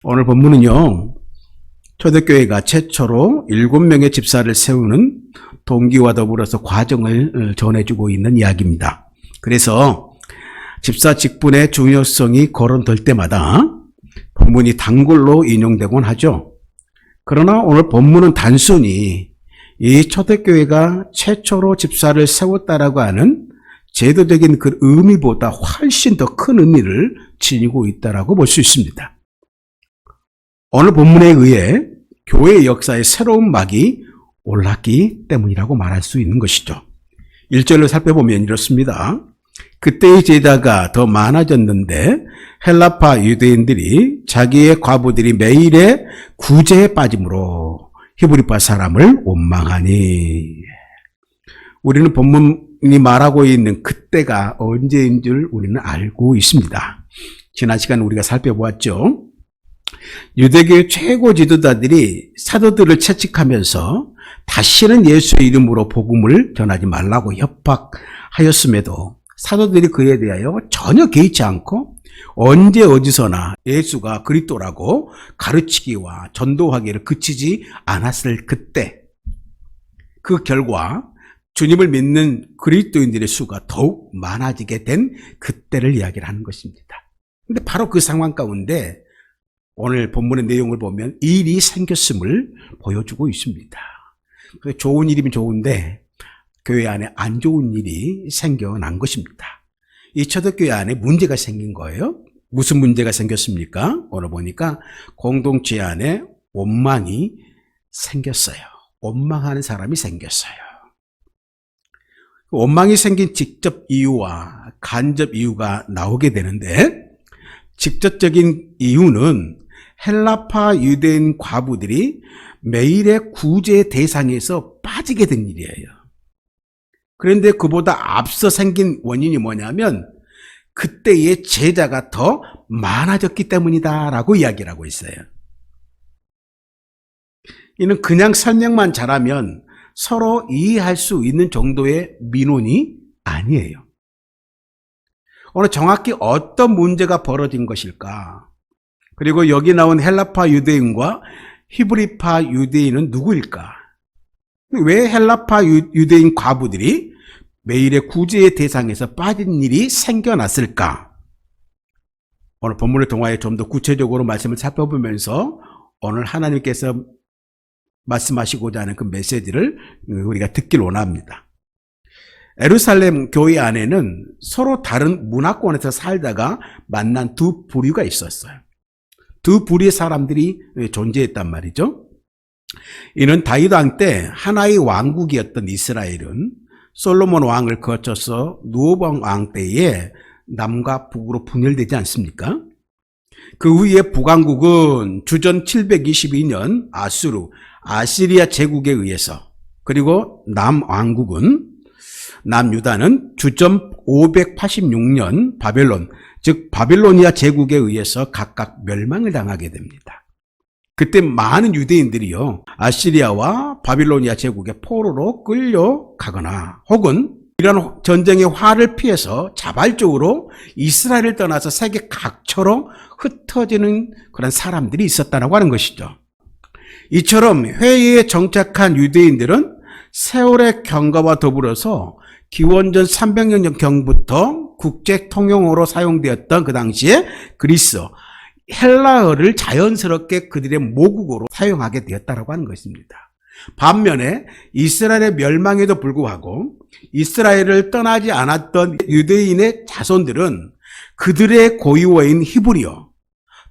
오늘 본문은요, 초대교회가 최초로 7명의 집사를 세우는 동기와 더불어서 과정을 전해주고 있는 이야기입니다. 그래서 집사 직분의 중요성이 거론될 때마다 본문이 단골로 인용되곤 하죠. 그러나 오늘 본문은 단순히 이 초대교회가 최초로 집사를 세웠다라고 하는 제도적인 그 의미보다 훨씬 더 큰 의미를 지니고 있다라고 볼 수 있습니다. 오늘 본문에 의해 교회의 역사에 새로운 막이 올랐기 때문이라고 말할 수 있는 것이죠. 1절로 살펴보면 이렇습니다. 그때의 제자가 더 많아졌는데 헬라파 유대인들이 자기의 과부들이 매일의 구제에 빠짐으로 히브리파 사람을 원망하니. 우리는 본문이 말하고 있는 그때가 언제인 줄 우리는 알고 있습니다. 지난 시간 우리가 살펴보았죠. 유대교의 최고 지도자들이 사도들을 채찍하면서 다시는 예수의 이름으로 복음을 전하지 말라고 협박하였음에도 사도들이 그에 대하여 전혀 개의치 않고 언제 어디서나 예수가 그리스도라고 가르치기와 전도하기를 그치지 않았을 그때, 그 결과 주님을 믿는 그리스도인들의 수가 더욱 많아지게 된 그때를 이야기를 하는 것입니다. 근데 바로 그 상황 가운데 오늘 본문의 내용을 보면 일이 생겼음을 보여주고 있습니다. 좋은 일이면 좋은데 교회 안에 안 좋은 일이 생겨난 것입니다. 이 초대교회 안에 문제가 생긴 거예요. 무슨 문제가 생겼습니까? 오늘 보니까 공동체 안에 원망이 생겼어요. 원망하는 사람이 생겼어요. 원망이 생긴 직접 이유와 간접 이유가 나오게 되는데, 직접적인 이유는 헬라파 유대인 과부들이 매일의 구제 대상에서 빠지게 된 일이에요. 그런데 그보다 앞서 생긴 원인이 뭐냐면 그때의 제자가 더 많아졌기 때문이다라고 이야기를 하고 있어요. 이는 그냥 설명만 잘하면 서로 이해할 수 있는 정도의 민원이 아니에요. 오늘 정확히 어떤 문제가 벌어진 것일까? 그리고 여기 나온 헬라파 유대인과 히브리파 유대인은 누구일까? 왜 헬라파 유대인 과부들이 매일의 구제의 대상에서 빠진 일이 생겨났을까? 오늘 본문을 통하여 좀 더 구체적으로 말씀을 살펴보면서 오늘 하나님께서 말씀하시고자 하는 그 메시지를 우리가 듣길 원합니다. 예루살렘 교회 안에는 서로 다른 문화권에서 살다가 만난 두 부류가 있었어요. 두 부류의 사람들이 존재했단 말이죠. 이는 다윗 왕 때 하나의 왕국이었던 이스라엘은 솔로몬 왕을 거쳐서 르호보암 왕 때에 남과 북으로 분열되지 않습니까? 그 후에 북왕국은 주전 722년 아시리아 제국에 의해서, 그리고 남유다는 주전 586년 즉 바빌로니아 제국에 의해서 각각 멸망을 당하게 됩니다. 그때 많은 유대인들이요, 아시리아와 바빌로니아 제국의 포로로 끌려가거나 혹은 이런 전쟁의 화를 피해서 자발적으로 이스라엘을 떠나서 세계 각처로 흩어지는 그런 사람들이 있었다고 하는 것이죠. 이처럼 회의에 정착한 유대인들은 세월의 경과와 더불어서 기원전 300년 경부터 국제 통용어로 사용되었던 그 당시에 그리스어, 헬라어를 자연스럽게 그들의 모국어로 사용하게 되었다고 하는 것입니다. 반면에 이스라엘의 멸망에도 불구하고 이스라엘을 떠나지 않았던 유대인의 자손들은 그들의 고유어인 히브리어,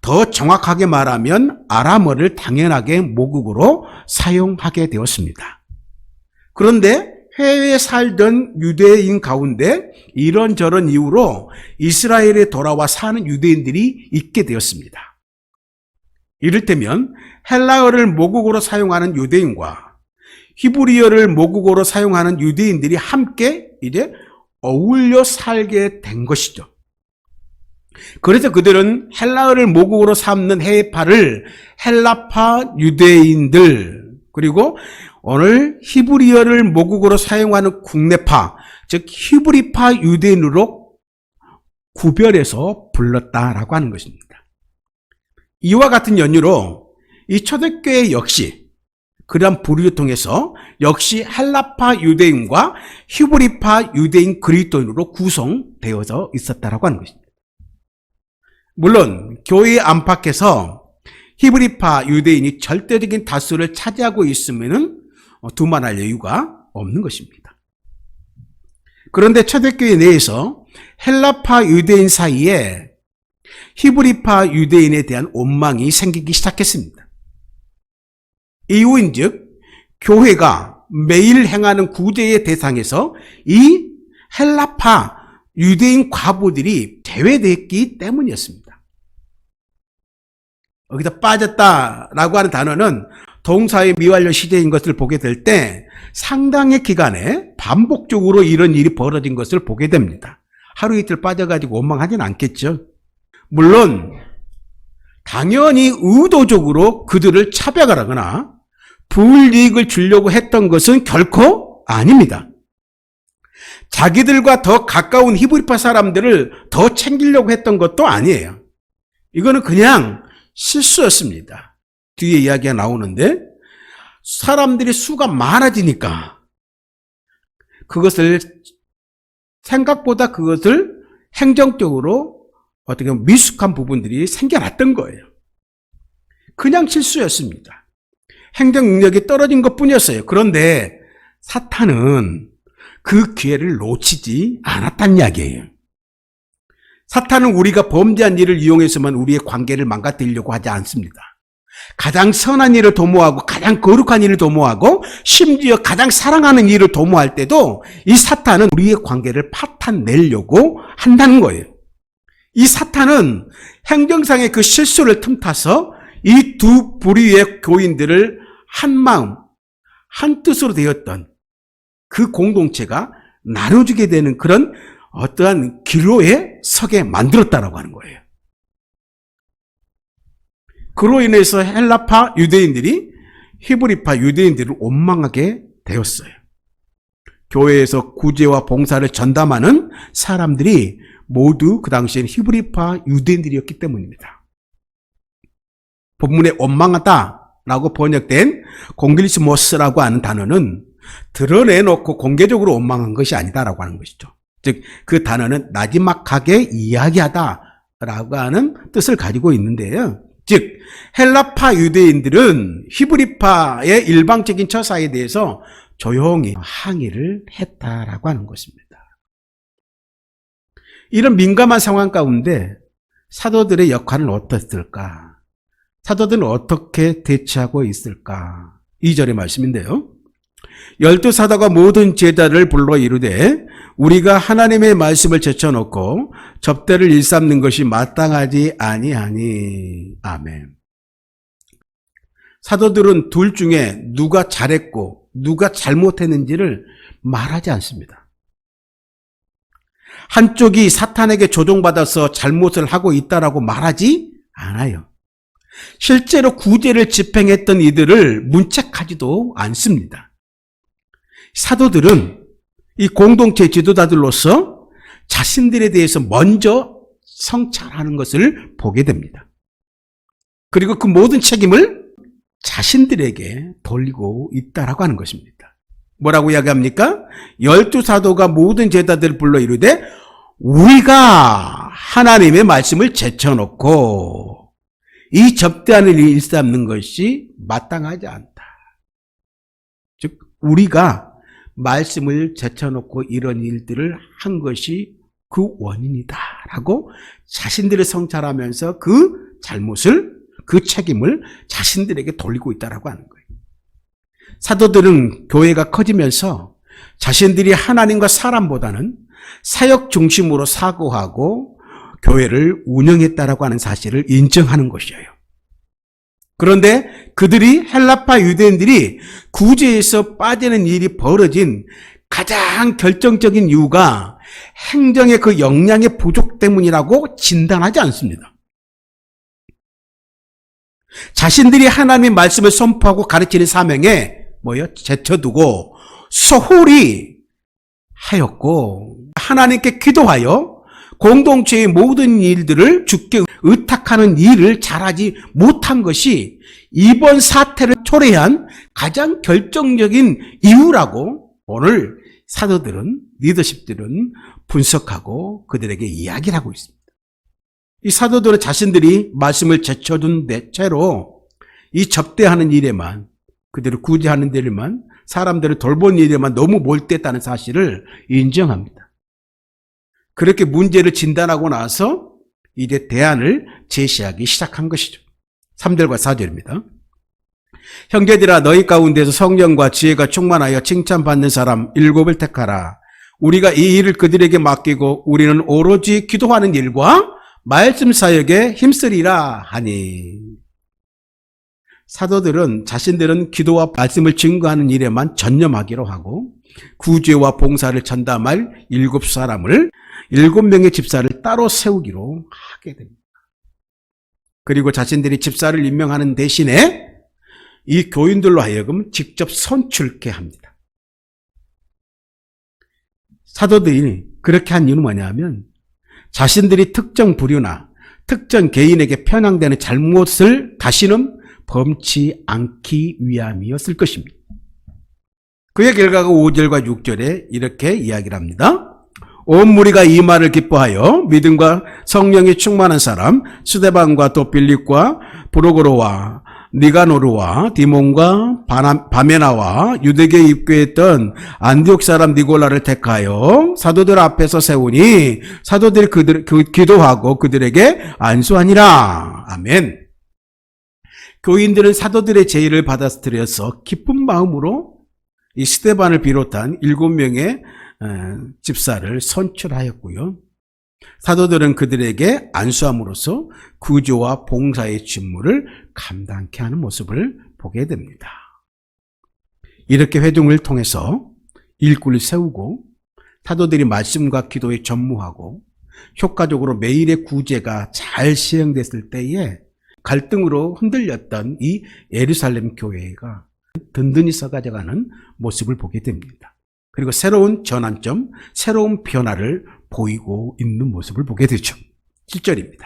더 정확하게 말하면 아람어를 당연하게 모국어로 사용하게 되었습니다. 그런데 해외에 살던 유대인 가운데 이런저런 이유로 이스라엘에 돌아와 사는 유대인들이 있게 되었습니다. 이를테면 헬라어를 모국어로 사용하는 유대인과 히브리어를 모국어로 사용하는 유대인들이 함께 이제 어울려 살게 된 것이죠. 그래서 그들은 헬라어를 모국어로 삼는 해외파를 헬라파 유대인들, 그리고 오늘 히브리어를 모국어로 사용하는 국내파, 즉 히브리파 유대인으로 구별해서 불렀다라고 하는 것입니다. 이와 같은 연유로 이 초대교회 역시 그러한 부류를 통해서 역시 헬라파 유대인과 히브리파 유대인 그리스도인으로 구성되어져 있었다라고 하는 것입니다. 물론 교회 안팎에서 히브리파 유대인이 절대적인 다수를 차지하고 있으면은 두말할 여유가 없는 것입니다. 그런데 초대교회 내에서 헬라파 유대인 사이에 히브리파 유대인에 대한 원망이 생기기 시작했습니다. 이유인즉 교회가 매일 행하는 구제의 대상에서 이 헬라파 유대인 과부들이 제외됐기 때문이었습니다. 여기서 빠졌다라고 하는 단어는 동사의 미완료 시제인 것을 보게 될 때 상당의 기간에 반복적으로 이런 일이 벌어진 것을 보게 됩니다. 하루 이틀 빠져가지고 원망하진 않겠죠. 물론 당연히 의도적으로 그들을 차별하거나 불이익을 주려고 했던 것은 결코 아닙니다. 자기들과 더 가까운 히브리파 사람들을 더 챙기려고 했던 것도 아니에요. 이거는 그냥 실수였습니다. 뒤에 이야기가 나오는데 사람들이 수가 많아지니까 그것을 생각보다 그것을 행정적으로 어떻게 보면 미숙한 부분들이 생겨났던 거예요. 그냥 실수였습니다. 행정 능력이 떨어진 것뿐이었어요. 그런데 사탄은 그 기회를 놓치지 않았단 이야기예요. 사탄은 우리가 범죄한 일을 이용해서만 우리의 관계를 망가뜨리려고 하지 않습니다. 가장 선한 일을 도모하고 가장 거룩한 일을 도모하고 심지어 가장 사랑하는 일을 도모할 때도 이 사탄은 우리의 관계를 파탄내려고 한다는 거예요. 이 사탄은 행정상의 그 실수를 틈타서 이 두 부류의 교인들을 한 마음, 한 뜻으로 되었던 그 공동체가 나눠주게 되는 그런 어떠한 기로에 서게 만들었다라고 하는 거예요. 그로 인해서 헬라파 유대인들이 히브리파 유대인들을 원망하게 되었어요. 교회에서 구제와 봉사를 전담하는 사람들이 모두 그 당시엔 히브리파 유대인들이었기 때문입니다. 본문에 원망하다라고 번역된 공길스모스라고 하는 단어는 드러내놓고 공개적으로 원망한 것이 아니다라고 하는 것이죠. 즉, 그 단어는 나지막하게 이야기하다라고 하는 뜻을 가지고 있는데요. 즉, 헬라파 유대인들은 히브리파의 일방적인 처사에 대해서 조용히 항의를 했다라고 하는 것입니다. 이런 민감한 상황 가운데 사도들의 역할은 어떻을까? 사도들은 어떻게 대처하고 있을까? 2절의 말씀인데요. 12사도가 모든 제자를 불러 이르되 우리가 하나님의 말씀을 제쳐놓고 접대를 일삼는 것이 마땅하지 아니하니. 아멘. 사도들은 둘 중에 누가 잘했고 누가 잘못했는지를 말하지 않습니다. 한쪽이 사탄에게 조종받아서 잘못을 하고 있다라고 말하지 않아요. 실제로 구제를 집행했던 이들을 문책하지도 않습니다. 사도들은 이 공동체 지도자들로서 자신들에 대해서 먼저 성찰하는 것을 보게 됩니다. 그리고 그 모든 책임을 자신들에게 돌리고 있다라고 하는 것입니다. 뭐라고 이야기합니까? 12사도가 모든 제자들을 불러 이르되 우리가 하나님의 말씀을 제쳐놓고 이 접대하는 일을 일삼는 것이 마땅하지 않다. 즉 우리가 말씀을 제쳐놓고 이런 일들을 한 것이 그 원인이다 라고 자신들을 성찰하면서 그 잘못을, 그 책임을 자신들에게 돌리고 있다라고 하는 거예요. 사도들은 교회가 커지면서 자신들이 하나님과 사람보다는 사역 중심으로 사고하고 교회를 운영했다라고 하는 사실을 인정하는 것이에요. 그런데 그들이 헬라파 유대인들이 구제에서 빠지는 일이 벌어진 가장 결정적인 이유가 행정의 그 역량의 부족 때문이라고 진단하지 않습니다. 자신들이 하나님의 말씀을 선포하고 가르치는 사명에 제쳐두고 소홀히 하였고 하나님께 기도하여 공동체의 모든 일들을 주께 의탁하는 일을 잘하지 못한 것이 이번 사태를 초래한 가장 결정적인 이유라고 오늘 사도들은, 리더십들은 분석하고 그들에게 이야기를 하고 있습니다. 이 사도들은 자신들이 말씀을 제쳐둔 채로 이 접대하는 일에만, 그들을 구제하는 일에만, 사람들을 돌보는 일에만 너무 몰두했다는 사실을 인정합니다. 그렇게 문제를 진단하고 나서 이제 대안을 제시하기 시작한 것이죠. 3절과 4절입니다. 형제들아, 너희 가운데서 성령과 지혜가 충만하여 칭찬받는 사람 7을 택하라. 우리가 이 일을 그들에게 맡기고 우리는 오로지 기도하는 일과 말씀 사역에 힘쓰리라 하니. 사도들은 자신들은 기도와 말씀을 증거하는 일에만 전념하기로 하고 구제와 봉사를 전담할 7사람을 7명의 집사를 따로 세우기로 하게 됩니다. 그리고 자신들이 집사를 임명하는 대신에 이 교인들로 하여금 직접 선출케 합니다. 사도들이 그렇게 한 이유는 뭐냐면 자신들이 특정 부류나 특정 개인에게 편향되는 잘못을 다시는 범치 않기 위함이었을 것입니다. 그의 결과가 5절과 6절에 이렇게 이야기를 합니다. 온 무리가 이 말을 기뻐하여 믿음과 성령이 충만한 사람 스데반과 또 빌립과 브로고로와 니가노르와 디몬과 바메나와 유대교에 입교했던 안디옥 사람 니골라를 택하여 사도들 앞에서 세우니 사도들이 기도하고 그들에게 안수하니라. 아멘. 교인들은 사도들의 제의를 받아들여서 기쁜 마음으로 이 스데반을 비롯한 7명의 집사를 선출하였고요. 사도들은 그들에게 안수함으로써 구조와 봉사의 직무를 감당케 하는 모습을 보게 됩니다. 이렇게 회중을 통해서 일꾼을 세우고 사도들이 말씀과 기도에 전무하고 효과적으로 매일의 구제가 잘 시행됐을 때에 갈등으로 흔들렸던 이 예루살렘 교회가 든든히 서가져가는 모습을 보게 됩니다. 그리고 새로운 전환점, 새로운 변화를 보이고 있는 모습을 보게 되죠. 7절입니다.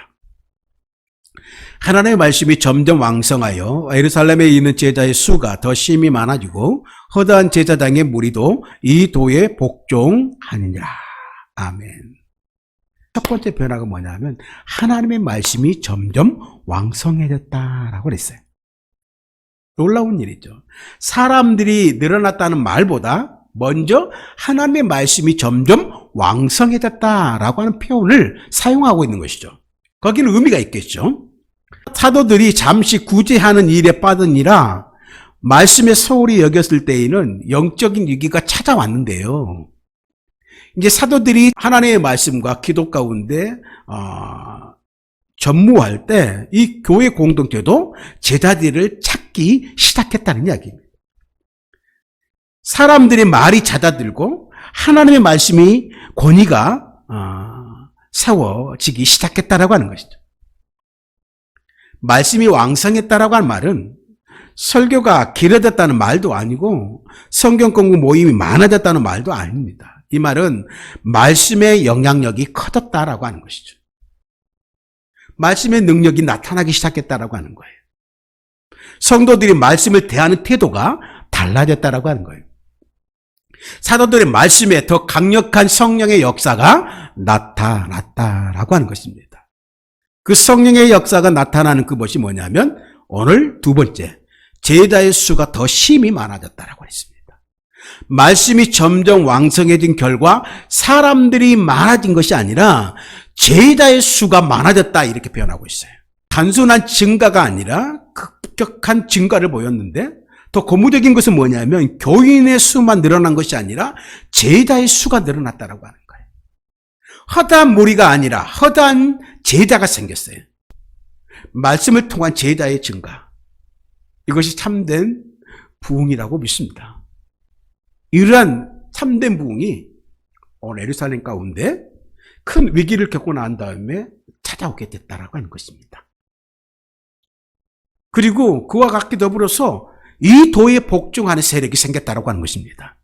하나님의 말씀이 점점 왕성하여 예루살렘에 있는 제자의 수가 더 심히 많아지고 허다한 제사장의 무리도 이 도에 복종하느니라. 아멘. 첫 번째 변화가 뭐냐면 하나님의 말씀이 점점 왕성해졌다라고 그랬어요. 놀라운 일이죠. 사람들이 늘어났다는 말보다 먼저 하나님의 말씀이 점점 왕성해졌다라고 하는 표현을 사용하고 있는 것이죠. 거기는 의미가 있겠죠. 사도들이 잠시 구제하는 일에 빠드니라 말씀의 소홀히 여겼을 때에는 영적인 위기가 찾아왔는데요. 이제 사도들이 하나님의 말씀과 기도 가운데 전무할 때 이 교회 공동체도 제자들을 찾기 시작했다는 이야기입니다. 사람들의 말이 잦아들고 하나님의 말씀이 권위가 세워지기 시작했다라고 하는 것이죠. 말씀이 왕성했다라고 하는 말은 설교가 길어졌다는 말도 아니고 성경 공부 모임이 많아졌다는 말도 아닙니다. 이 말은 말씀의 영향력이 커졌다라고 하는 것이죠. 말씀의 능력이 나타나기 시작했다라고 하는 거예요. 성도들이 말씀을 대하는 태도가 달라졌다라고 하는 거예요. 사도들의 말씀에 더 강력한 성령의 역사가 나타났다라고 하는 것입니다. 그 성령의 역사가 나타나는 그것이 뭐냐면 오늘 두 번째, 제자의 수가 더 심히 많아졌다라고 했습니다. 말씀이 점점 왕성해진 결과 사람들이 많아진 것이 아니라 제자의 수가 많아졌다 이렇게 표현하고 있어요. 단순한 증가가 아니라 급격한 증가를 보였는데 더 고무적인 것은 뭐냐면 교인의 수만 늘어난 것이 아니라 제자의 수가 늘어났다라고 하는 거예요. 허다한 무리가 아니라 허다한 제자가 생겼어요. 말씀을 통한 제자의 증가. 이것이 참된 부흥이라고 믿습니다. 이러한 참된 부흥이 오늘 예루살렘 가운데 큰 위기를 겪고 난 다음에 찾아오게 됐다라고 하는 것입니다. 그리고 그와 같게 더불어서 이 도에 복종하는 세력이 생겼다라고 하는 것입니다.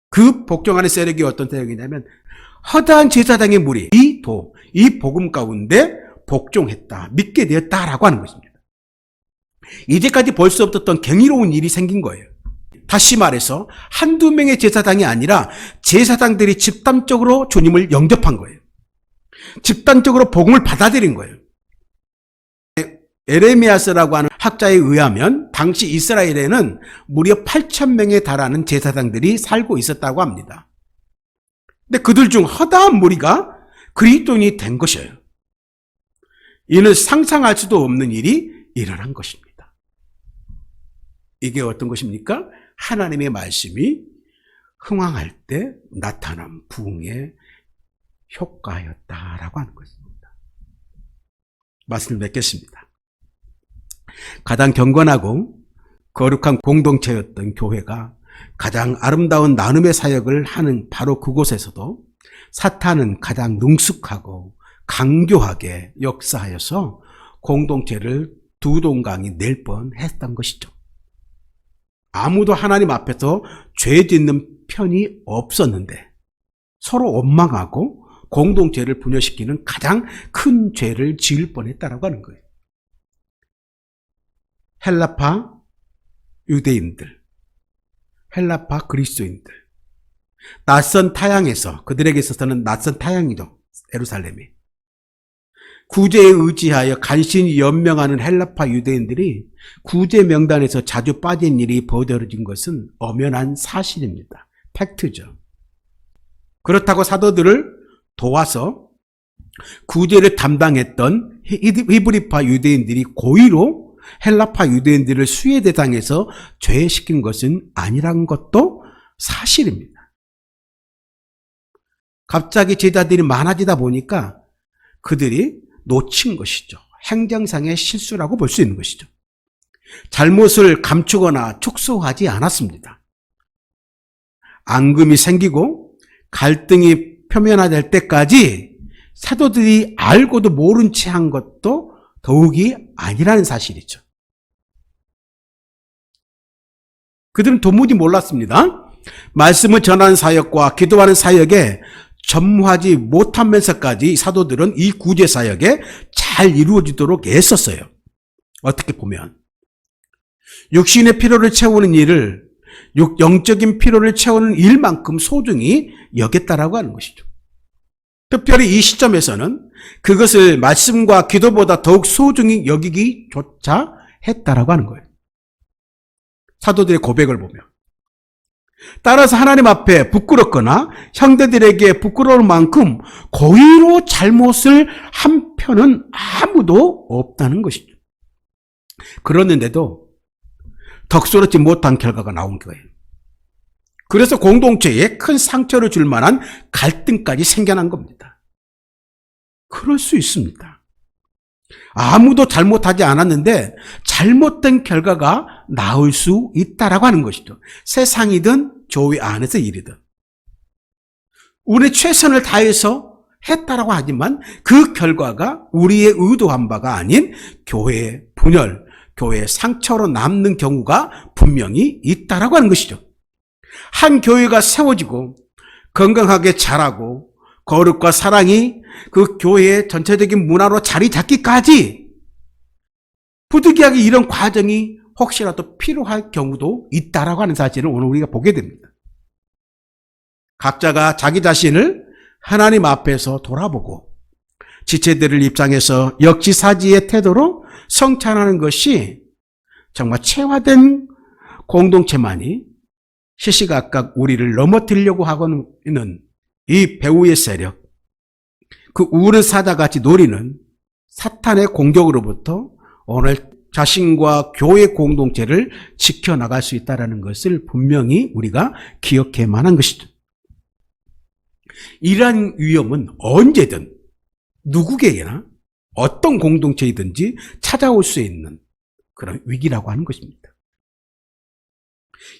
그 복종하는 세력이 어떤 세력이냐면 허다한 제사장의 무리, 이 복음 가운데 복종했다, 믿게 되었다라고 하는 것입니다. 이제까지 볼 수 없었던 경이로운 일이 생긴 거예요. 다시 말해서 한두 명의 제사장이 아니라 제사장들이 집단적으로 주님을 영접한 거예요. 집단적으로 복음을 받아들인 거예요. 에레미야스라고 하는 학자에 의하면 당시 이스라엘에는 무려 8,000명에 달하는 제사장들이 살고 있었다고 합니다. 근데 그들 중 허다한 무리가 그리스도인이 된 것이에요. 이는 상상할 수도 없는 일이 일어난 것입니다. 이게 어떤 것입니까? 하나님의 말씀이 흥황할 때 나타난 부흥의 효과였다라고 하는 것입니다. 말씀을 맺겠습니다. 가장 경건하고 거룩한 공동체였던 교회가 가장 아름다운 나눔의 사역을 하는 바로 그곳에서도 사탄은 가장 능숙하고 강교하게 역사하여서 공동체를 두 동강이 낼 뻔했던 것이죠. 아무도 하나님 앞에서 죄 짓는 편이 없었는데 서로 원망하고 공동체를 분열시키는 가장 큰 죄를 지을 뻔했다라고 하는 거예요. 헬라파 유대인들, 헬라파 그리스도인들, 낯선 타향에서, 그들에게 있어서는 낯선 타향이죠, 예루살렘이. 구제에 의지하여 간신히 연명하는 헬라파 유대인들이 구제 명단에서 자주 빠진 일이 벌어진 것은 엄연한 사실입니다. 팩트죠. 그렇다고 사도들을 도와서 구제를 담당했던 히브리파 유대인들이 고의로 헬라파 유대인들을 수혜 대상에서 죄시킨 것은 아니란 것도 사실입니다. 갑자기 제자들이 많아지다 보니까 그들이 놓친 것이죠. 행정상의 실수라고 볼 수 있는 것이죠. 잘못을 감추거나 축소하지 않았습니다. 앙금이 생기고 갈등이 표면화될 때까지 사도들이 알고도 모른 채 한 것도 더욱이 아니라는 사실이죠. 그들은 도무지 몰랐습니다. 말씀을 전하는 사역과 기도하는 사역에 전무하지 못하면서까지 사도들은 이 구제 사역에 잘 이루어지도록 애썼어요. 어떻게 보면 육신의 필요를 채우는 일을 영적인 필요를 채우는 일만큼 소중히 여겼다라고 하는 것이죠. 특별히 이 시점에서는 그것을 말씀과 기도보다 더욱 소중히 여기기조차 했다라고 하는 거예요. 사도들의 고백을 보면. 따라서 하나님 앞에 부끄럽거나 형제들에게 부끄러울 만큼 고의로 잘못을 한 편은 아무도 없다는 것이죠. 그랬는데도 덕스럽지 못한 결과가 나온 거예요. 그래서 공동체에 큰 상처를 줄 만한 갈등까지 생겨난 겁니다. 그럴 수 있습니다. 아무도 잘못하지 않았는데 잘못된 결과가 나올 수 있다라고 하는 것이죠. 세상이든 교회 안에서 일이든. 우리 최선을 다해서 했다라고 하지만 그 결과가 우리의 의도한 바가 아닌 교회의 분열, 교회의 상처로 남는 경우가 분명히 있다라고 하는 것이죠. 한 교회가 세워지고 건강하게 자라고 거룩과 사랑이 그 교회의 전체적인 문화로 자리 잡기까지 부득이하게 이런 과정이 혹시라도 필요할 경우도 있다라고 하는 사실을 오늘 우리가 보게 됩니다. 각자가 자기 자신을 하나님 앞에서 돌아보고 지체들을 입장해서 역지사지의 태도로 성찬하는 것이 정말 체화된 공동체만이 시시각각 우리를 넘어뜨리려고 하고 있는 이 배후의 세력, 그 우는 사자같이 노리는 사탄의 공격으로부터 오늘 자신과 교회 공동체를 지켜나갈 수 있다는 것을 분명히 우리가 기억해야만 한 것이죠. 이러한 위험은 언제든 누구에게나 어떤 공동체이든지 찾아올 수 있는 그런 위기라고 하는 것입니다.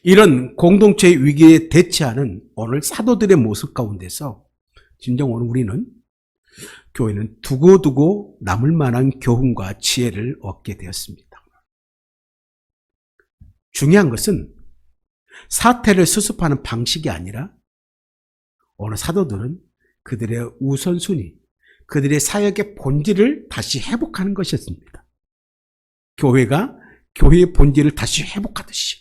이런 공동체의 위기에 대처하는 오늘 사도들의 모습 가운데서 진정 오늘 우리는 교회는 두고두고 남을 만한 교훈과 지혜를 얻게 되었습니다. 중요한 것은 사태를 수습하는 방식이 아니라 오늘 사도들은 그들의 우선순위, 그들의 사역의 본질을 다시 회복하는 것이었습니다. 교회가 교회의 본질을 다시 회복하듯이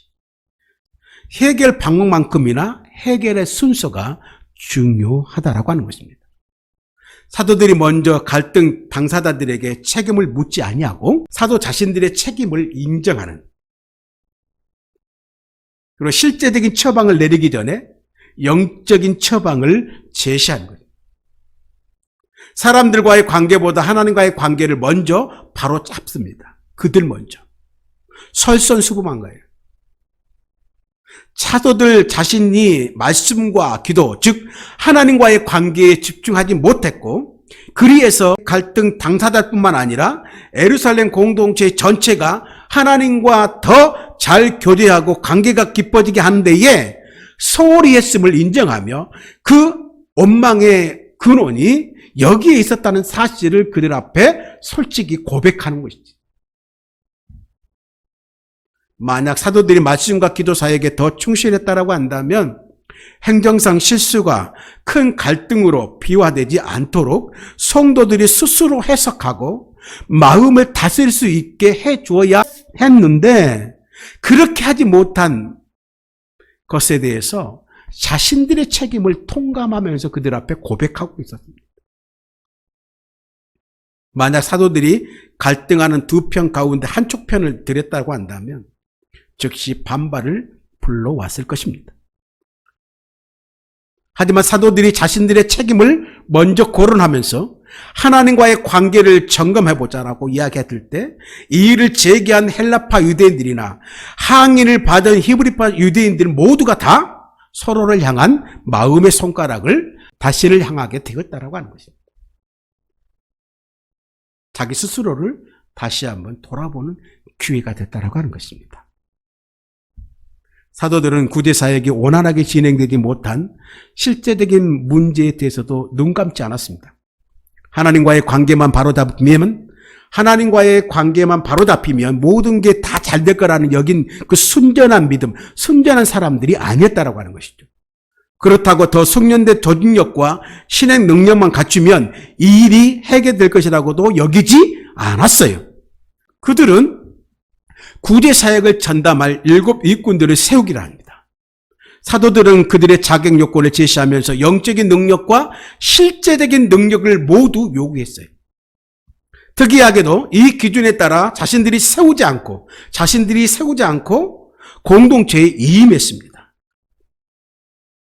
해결 방법만큼이나 해결의 순서가 중요하다라고 하는 것입니다. 사도들이 먼저 갈등 당사자들에게 책임을 묻지 아니하고 사도 자신들의 책임을 인정하는, 그리고 실제적인 처방을 내리기 전에 영적인 처방을 제시하는 거예요. 사람들과의 관계보다 하나님과의 관계를 먼저 바로 잡습니다. 그들 먼저 설선수범한 거예요. 사도들 자신이 말씀과 기도, 즉 하나님과의 관계에 집중하지 못했고, 그리해서 갈등 당사자뿐만 아니라 예루살렘 공동체 전체가 하나님과 더 잘 교제하고 관계가 깊어지게 하는 데에 소홀히 했음을 인정하며 그 원망의 근원이 여기에 있었다는 사실을 그들 앞에 솔직히 고백하는 것이지. 만약 사도들이 말씀과 기도 사역에 더 충실했다라고 한다면 행정상 실수가 큰 갈등으로 비화되지 않도록 성도들이 스스로 해석하고 마음을 다스릴 수 있게 해주어야 했는데, 그렇게 하지 못한 것에 대해서 자신들의 책임을 통감하면서 그들 앞에 고백하고 있었습니다. 만약 사도들이 갈등하는 두 편 가운데 한쪽 편을 들였다고 한다면 즉시 반발을 불러왔을 것입니다. 하지만 사도들이 자신들의 책임을 먼저 거론하면서 하나님과의 관계를 점검해보자라고 이야기했을 때, 이 일을 제기한 헬라파 유대인들이나 항의를 받은 히브리파 유대인들 모두가 다 서로를 향한 마음의 손가락을 자신을 향하게 되었다라고 하는 것입니다. 자기 스스로를 다시 한번 돌아보는 기회가 됐다라고 하는 것입니다. 사도들은 구제 사역이 원활하게 진행되지 못한 실제적인 문제에 대해서도 눈 감지 않았습니다. 하나님과의 관계만 바로잡히면 모든 게 다 잘 될 거라는 여긴 그 순전한 믿음, 순전한 사람들이 아니었다라고 하는 것이죠. 그렇다고 더 숙련된 조직력과 신행 능력만 갖추면 이 일이 해결될 것이라고도 여기지 않았어요. 그들은 구제 사역을 전담할 7 일꾼들을 세우기로 합니다. 사도들은 그들의 자격 요건을 제시하면서 영적인 능력과 실제적인 능력을 모두 요구했어요. 특이하게도 이 기준에 따라 자신들이 세우지 않고 공동체에 이임했습니다.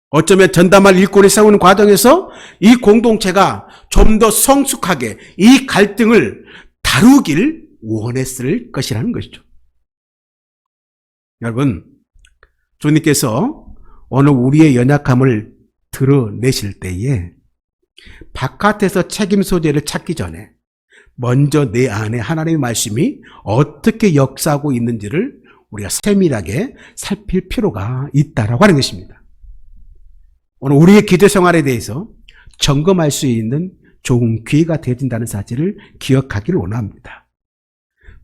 어쩌면 전담할 일꾼을 세우는 과정에서 이 공동체가 좀 더 성숙하게 이 갈등을 다루길 원했을 것이라는 것이죠. 여러분, 주님께서 오늘 우리의 연약함을 드러내실 때에 바깥에서 책임 소재를 찾기 전에 먼저 내 안에 하나님의 말씀이 어떻게 역사하고 있는지를 우리가 세밀하게 살필 필요가 있다라고 하는 것입니다. 오늘 우리의 기도 생활에 대해서 점검할 수 있는 좋은 기회가 되어진다는 사실을 기억하기를 원합니다.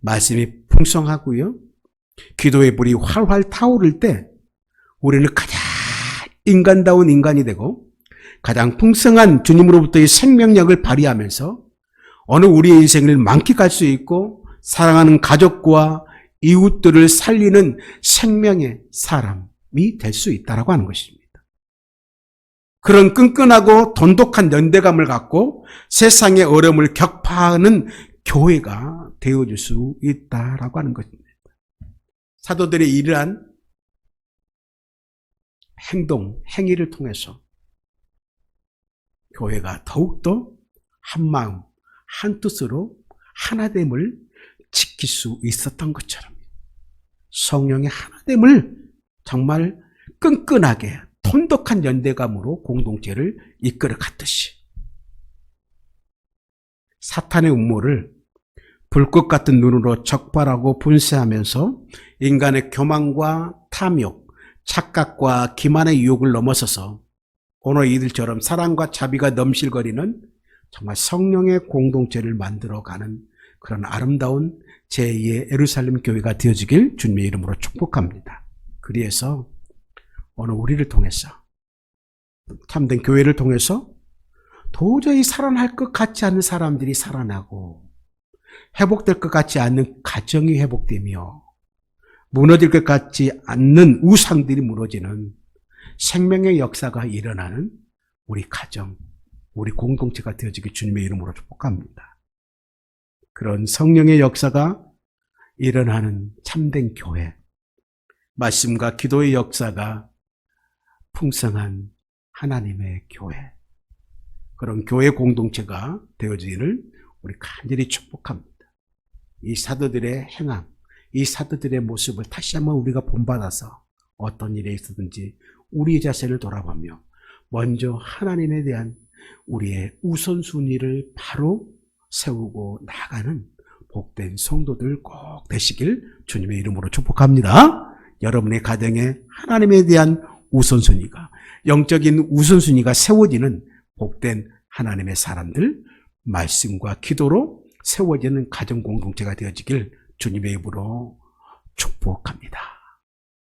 말씀이 풍성하고요, 기도의 불이 활활 타오를 때 우리는 가장 인간다운 인간이 되고 가장 풍성한 주님으로부터의 생명력을 발휘하면서 어느 우리의 인생을 만끽할 수 있고 사랑하는 가족과 이웃들을 살리는 생명의 사람이 될 수 있다라고 하는 것입니다. 그런 끈끈하고 돈독한 연대감을 갖고 세상의 어려움을 격파하는 교회가 되어줄 수 있다라고 하는 것입니다. 사도들의 이러한 행위를 통해서 교회가 더욱더 한마음, 한뜻으로 하나됨을 지킬 수 있었던 것처럼 성령의 하나됨을 정말 끈끈하게 돈독한 연대감으로 공동체를 이끌어 갔듯이 사탄의 음모를 불꽃 같은 눈으로 적발하고 분쇄하면서 인간의 교만과 탐욕, 착각과 기만의 유혹을 넘어서서 오늘 이들처럼 사랑과 자비가 넘실거리는 정말 성령의 공동체를 만들어가는 그런 아름다운 제2의 예루살렘 교회가 되어지길 주님의 이름으로 축복합니다. 그래서 오늘 우리를 통해서 참된 교회를 통해서 도저히 살아날 것 같지 않은 사람들이 살아나고 회복될 것 같지 않는 가정이 회복되며 무너질 것 같지 않는 우상들이 무너지는 생명의 역사가 일어나는 우리 가정, 우리 공동체가 되어지기 주님의 이름으로 축복합니다. 그런 성령의 역사가 일어나는 참된 교회, 말씀과 기도의 역사가 풍성한 하나님의 교회, 그런 교회 공동체가 되어지기를 우리 간절히 축복합니다. 이 사도들의 행함, 이 사도들의 모습을 다시 한번 우리가 본받아서 어떤 일에 있었든지 우리 자신을 돌아보며 먼저 하나님에 대한 우리의 우선순위를 바로 세우고 나가는 복된 성도들 꼭 되시길 주님의 이름으로 축복합니다. 여러분의 가정에 하나님에 대한 우선순위가, 영적인 우선순위가 세워지는 복된 하나님의 사람들, 말씀과 기도로 세워지는 가정 공동체가 되어지길 주님의 이름으로 축복합니다.